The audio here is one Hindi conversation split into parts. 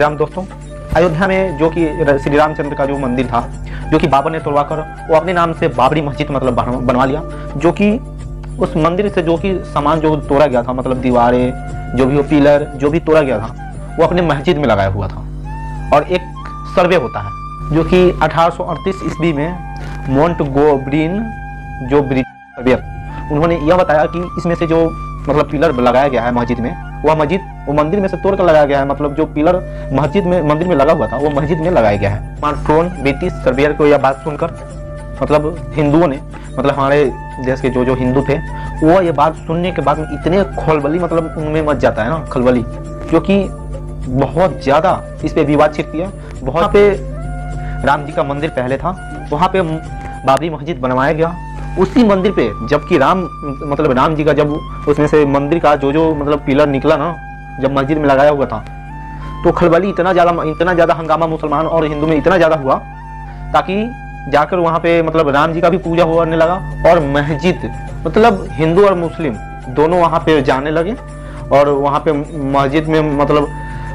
राम दोस्तों। अयोध्या में जो कि श्री रामचंद्र का जो मंदिर था, जो कि बाबर ने तोड़वा कर वो अपने नाम से बाबरी मस्जिद मतलब बनवा लिया। जो कि उस मंदिर से जो कि सामान जो तोड़ा गया था, मतलब दीवारें जो भी हो, पिलर जो भी तोड़ा गया था, वो अपने मस्जिद में लगाया हुआ था। और एक सर्वे होता है जो कि 1838 ईस्वी में मोंटगोमरी जो ब्रिटिश सर्वेयर, उन्होंने यह बताया कि इसमें से जो मतलब पिलर लगाया गया है मस्जिद में, वो मंदिर में से तोड़ कर लगाया गया है। मतलब जो पिलर मंदिर में लगा हुआ था वो मस्जिद में लगाया गया है। स्मार्टफोन ब्रिटिश सर्वेयर को यह बात सुनकर मतलब हिंदुओं ने, मतलब हमारे देश के जो हिंदू थे, वो ये बात सुनने के बाद में इतने खलबली मतलब उनमें मच जाता है ना, खलबली, जो कि बहुत ज्यादा इस पे विवाद छिड़ती है। वहाँ पे राम जी का मंदिर पहले था, वहाँ पे बाबरी मस्जिद बनवाया गया। उसी मंदिर पे जबकि राम जी का जब उसमें से मंदिर का जो मतलब पिलर निकला ना, जब मस्जिद में लगाया हुआ था, तो खलबली इतना ज्यादा हंगामा मुसलमान और हिंदू में इतना ज्यादा हुआ, ताकि जाकर वहाँ पे मतलब राम जी का भी पूजा होने लगा। और मस्जिद मतलब हिंदू और मुस्लिम दोनों वहाँ पे जाने लगे, और वहाँ पे मस्जिद में मतलब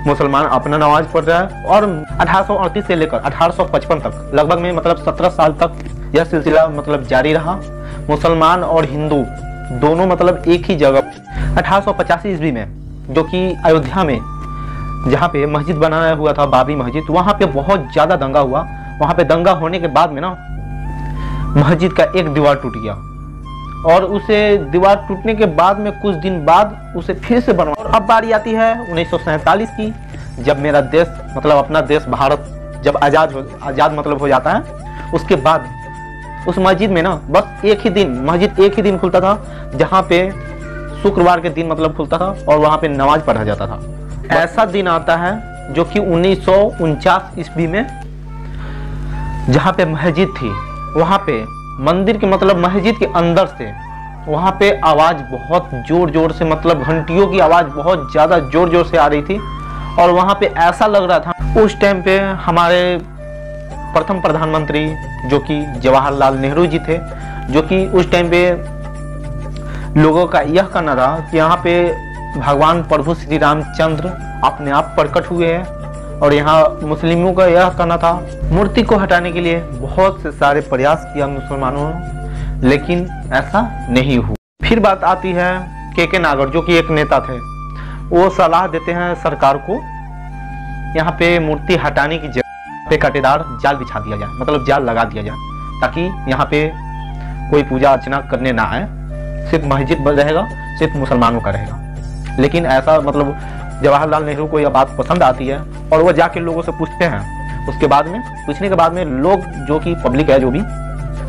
मुसलमान अपना नमाज पढ़ रहा है। और 1838 से लेकर 1855 तक लगभग में मतलब 17 साल तक यह सिलसिला मतलब जारी रहा। मुसलमान और हिंदू दोनों मतलब एक ही जगह 1885 ईस्वी में, जो कि अयोध्या में जहाँ पे मस्जिद बनाया हुआ था बाबरी मस्जिद, वहाँ पे बहुत ज्यादा दंगा हुआ। वहाँ पे दंगा होने के बाद में ना मस्जिद का एक दीवार टूट गया, और उसे दीवार टूटने के बाद में कुछ दिन बाद उसे फिर से बनवा। और अब बारी आती है 1947 की, जब मेरा देश मतलब अपना देश भारत जब आजाद मतलब हो जाता है। उसके बाद उस मस्जिद में ना बस मस्जिद एक ही दिन खुलता था, जहाँ पे शुक्रवार के दिन मतलब खुलता था, और वहाँ पे नमाज पढ़ा जाता था। ऐसा दिन आता है जो कि 1949 ईस्वी में, जहाँ पे मस्जिद थी, वहाँ पे मंदिर के मतलब मस्जिद के अंदर से वहाँ पे आवाज बहुत जोर जोर से, मतलब घंटियों की आवाज बहुत ज्यादा जोर जोर से आ रही थी। और वहाँ पे ऐसा लग रहा था उस टाइम पे हमारे प्रथम प्रधानमंत्री जो कि जवाहरलाल नेहरू जी थे, जो कि उस टाइम पे लोगों का यह कहना था कि यहाँ पे भगवान प्रभु श्री रामचंद्र अपने आप प्रकट हुए हैं। और यहाँ मुस्लिमों का यह कहना था, मूर्ति को हटाने के लिए बहुत से सारे प्रयास किया मुसलमानों ने, लेकिन ऐसा नहीं हुआ। फिर बात आती है के नागर, जो कि एक नेता थे। वो सलाह देते हैं सरकार को, यहाँ पे मूर्ति हटाने की जगह पे कांटेदार जाल बिछा दिया जाए, मतलब जाल लगा दिया जाए, ताकि यहाँ पे कोई पूजा अर्चना करने ना आए, सिर्फ मस्जिद रहेगा, सिर्फ मुसलमानों का रहेगा। लेकिन ऐसा मतलब जवाहरलाल नेहरू को यह बात पसंद आती है, और वो जाके लोगों से पूछते हैं। उसके बाद में पूछने के बाद में लोग जो कि पब्लिक है जो भी,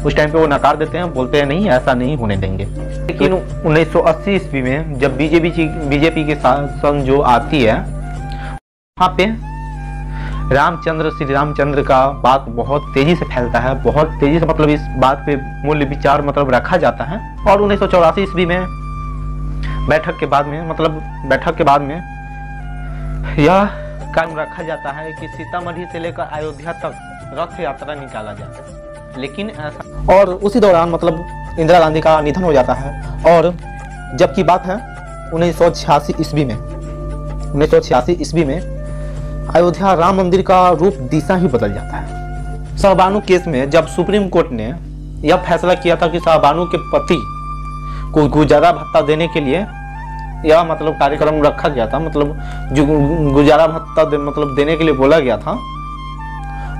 उस टाइम पे वो नकार देते हैं, बोलते हैं नहीं ऐसा नहीं होने देंगे। लेकिन 1980 ईस्वी में जब बीजेपी के शासन जो आती है, वहाँ पे श्री रामचंद्र का बात बहुत तेजी से फैलता है, बहुत तेजी से मतलब इस बात पे मूल्य विचार मतलब रखा जाता है। और 1984 ईस्वी में बैठक के बाद में यह कायम रखा जाता है कि सीतामढ़ी से लेकर अयोध्या तक रथ यात्रा निकाला जाए। लेकिन ऐसा, और उसी दौरान मतलब इंदिरा गांधी का निधन हो जाता है। और जबकि बात है 1986 ईस्वी में अयोध्या राम मंदिर का रूप दिशा ही बदल जाता है। शाहबानो केस में जब सुप्रीम कोर्ट ने यह फैसला किया था कि शाहबानो के पति को गुजारा भत्ता देने के लिए यह मतलब कार्यक्रम रखा गया था, मतलब जो गुजारा भत्ता मतलब देने के लिए बोला गया था,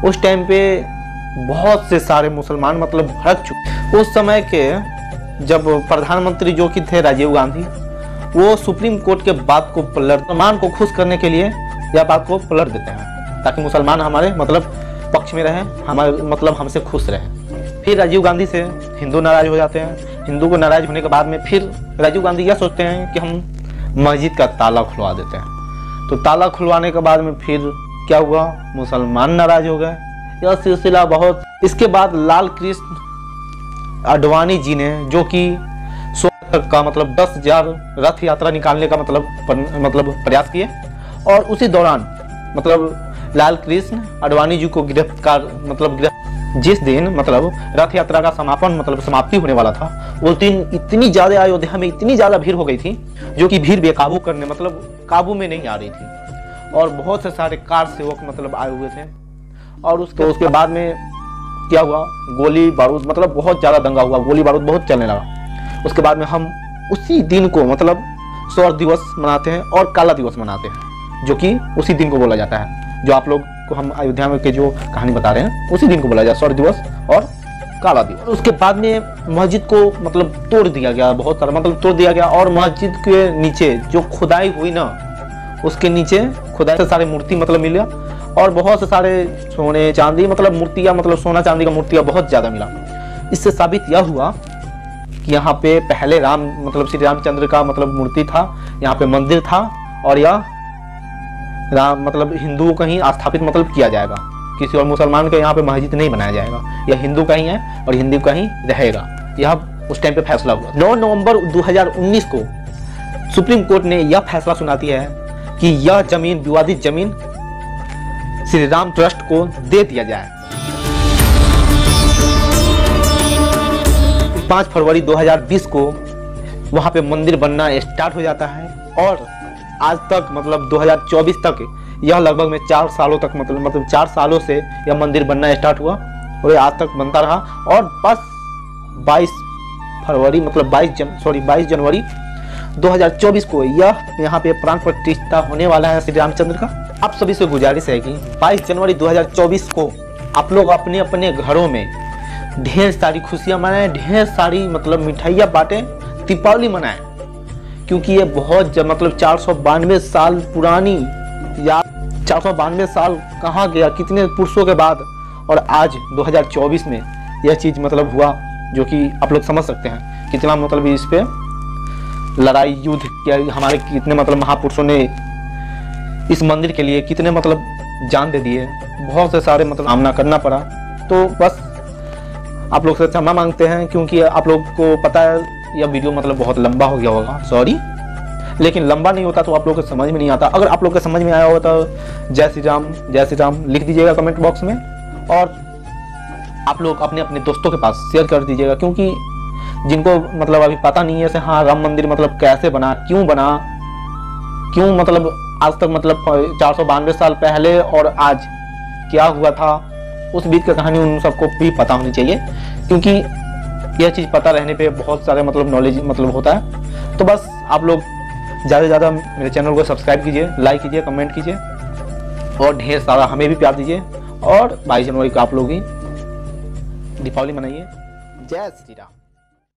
उस टाइम पे बहुत से सारे मुसलमान मतलब भड़क चुके। उस समय के जब प्रधानमंत्री जो कि थे राजीव गांधी, वो सुप्रीम कोर्ट के बात को मुसलमान को खुश करने के लिए यह बात को पलट देते हैं, ताकि मुसलमान हमारे मतलब पक्ष में रहे, हमारे मतलब हमसे खुश रहे। फिर राजीव गांधी से हिंदू नाराज हो जाते हैं। हिंदू को नाराज होने के बाद में फिर राजीव गांधी यह सोचते हैं कि हम मस्जिद का ताला खुलवा देते हैं। तो ताला खुलवाने के बाद में फिर क्या हुआ, मुसलमान नाराज हो गए। यह सिलसिला बहुत, इसके बाद लाल कृष्ण आडवाणी जी ने जो कि 16 तक का मतलब 10,000 रथ यात्रा निकालने का मतलब प्रयास किए। और उसी दौरान मतलब लाल कृष्ण आडवाणी जी को जिस दिन मतलब रथ यात्रा का समाप्ति होने वाला था, उस दिन इतनी ज्यादा अयोध्या में इतनी ज्यादा भीड़ हो गई थी, जो कि भीड़ बेकाबू करने काबू में नहीं आ रही थी। और बहुत से सारे कार सेवक मतलब आए हुए थे। और उसके बाद में क्या हुआ, गोली बारूद मतलब बहुत ज़्यादा दंगा हुआ, गोली बारूद बहुत चलने लगा। उसके बाद में हम उसी दिन को मतलब स्वर्ण दिवस मनाते हैं और काला दिवस मनाते हैं, जो कि उसी दिन को बोला जाता है। जो आप लोग को हम अयोध्या में के जो कहानी बता रहे हैं उसी दिन को बोला जाता है, स्वर्ण दिवस और काला दिवस। उसके बाद में मस्जिद को मतलब तोड़ दिया गया, बहुत सारा मतलब तोड़ दिया गया। और मस्जिद के नीचे जो खुदाई हुई ना, उसके नीचे खुदाई से सारे मूर्ति मतलब मिला और बहुत से सारे सोने चांदी मतलब मूर्तियाँ मतलब सोना चांदी का मूर्तियाँ बहुत ज़्यादा मिला। इससे साबित यह हुआ कि यहाँ पे पहले राम मतलब श्री रामचंद्र का मतलब मूर्ति था, यहाँ पे मंदिर था और यह राम मतलब हिंदुओं का ही स्थापित मतलब किया जाएगा, किसी और मुसलमान का यहाँ पे मस्जिद नहीं बनाया जाएगा, यह हिंदू का ही है और हिंदू का ही रहेगा। यह उस टाइम पे फैसला हुआ। 9 नवंबर 2019 को सुप्रीम कोर्ट ने यह फैसला सुनाती है कि यह जमीन विवादित जमीन श्री राम ट्रस्ट को दे दिया जाए। 5 फरवरी 2020 को वहां पे मंदिर बनना स्टार्ट हो जाता है और आज तक मतलब 2024 तक यह लगभग में 4 सालों तक मतलब 4 सालों से यह मंदिर बनना स्टार्ट हुआ और ये आज तक बनता रहा। और बस 22 फरवरी मतलब 22 जनवरी 2024 को यह यहाँ पे प्राण प्रतिष्ठा होने वाला है श्री रामचंद्र का। आप सभी से गुजारिश है कि 22 जनवरी 2024 को आप लोग अपने अपने घरों में ढेर सारी खुशियाँ मनाएं, ढेर सारी मतलब मिठाइयाँ बांटें, दीपावली मनाएं, क्योंकि ये बहुत मतलब 492 साल पुरानी या 492 साल कहाँ गया, कितने पुरुषों के बाद, और आज 2024 में यह चीज़ मतलब हुआ, जो कि आप लोग समझ सकते हैं कितना मतलब इस पे लड़ाई युद्ध क्या हमारे कितने मतलब महापुरुषों ने इस मंदिर के लिए कितने मतलब जान दे दिए, बहुत से सारे मतलब सामना करना पड़ा। तो बस आप लोग से क्षमा मांगते हैं, क्योंकि आप लोग को पता है यह वीडियो मतलब बहुत लंबा हो गया होगा, सॉरी, लेकिन लंबा नहीं होता तो आप लोग को समझ में नहीं आता। अगर आप लोग को समझ में आया हो तो जय श्री राम लिख दीजिएगा कमेंट बॉक्स में, और आप लोग अपने अपने दोस्तों के पास शेयर कर दीजिएगा, क्योंकि जिनको मतलब अभी पता नहीं है से हाँ राम मंदिर मतलब कैसे बना, क्यों मतलब आज तक मतलब 492 साल पहले और आज क्या हुआ था, उस बीच की कहानी उन सबको भी पता होनी चाहिए, क्योंकि यह चीज़ पता रहने पे बहुत सारे मतलब नॉलेज मतलब होता है। तो बस आप लोग ज़्यादा से ज़्यादा मेरे चैनल को सब्सक्राइब कीजिए, लाइक कीजिए, कमेंट कीजिए और ढेर सारा हमें भी प्यार दीजिए। और 22 जनवरी को आप लोग ही दीपावली मनाइए। जय श्री राम।